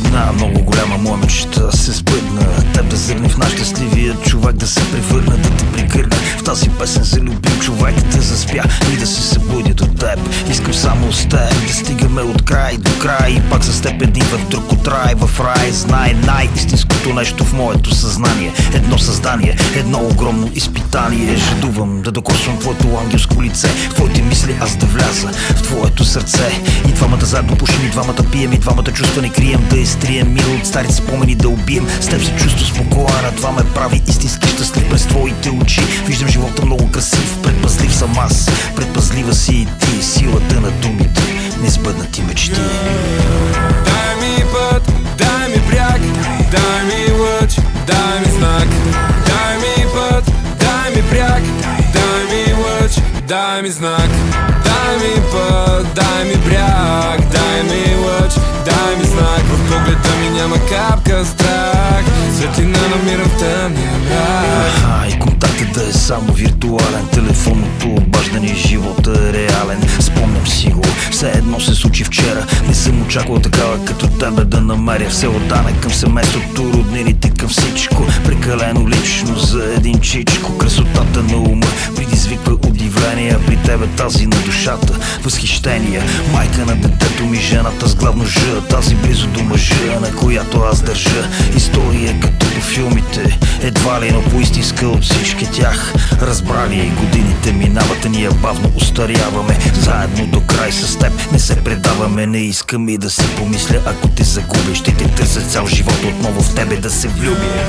Една много голяма моя мечта се сбъдна. Теб да зърне в най-щастливия човек, да се превърна, да те прегърна в тази песен за любим човек, да заспя и да се събудя до теб. Искам само с теб да стигаме от край до край и пак с теб един в друг от рай в рай. Знае най-истинското нещо в моето съзнание, едно създание, едно огромно изпитание. Жадувам да докосвам твоето ангелско лице, в твоите мисли аз да вляза в твоето сърце. И двамата заедно пушим, и двамата пием, и двамата чувства не крием, да изтрием мир от старите спомени, да убием. С теб се чувство спокоен, това ме прави истински щастлив. През твоите очи виждам живота много красив. Предпазлив съм аз, предпазлива си и ти. Силата на думите, несбъднати мечти. Дай ми път, дай ми бряг, дай ми лъч, дай ми знак. Дай ми път, дай ми бряг, дай ми лъч, дай ми знак. Дай ми път, дай ми бряг, дай ми лъч, дай ми знак. В погледа ми няма капка страх, светлина намирам в тъмния мрак. И контактът да е само виртуален, телефонното обаждане, живота е реален. Спомням си го, все едно се случи вчера. Не съм очаквал такава като тебе да намеря. Все отдане към семейството, роднините, към всичко. Прекалено лично за един чичко. Красотата на ума предизвиква удивление, при тебе тази на душата възхищение. Майка на детето ми, жената с главно Ж, тази близо до мъжа, на която аз държа. История като по филмите, едва ли, но по-истинска от всички тях. Разбрали годините минават, ние бавно устаряваме. Заедно до край с теб не се предаваме. Не искам и да си помисля, ако те загубя, ще те търся цял живот отново в тебе да се влюбя.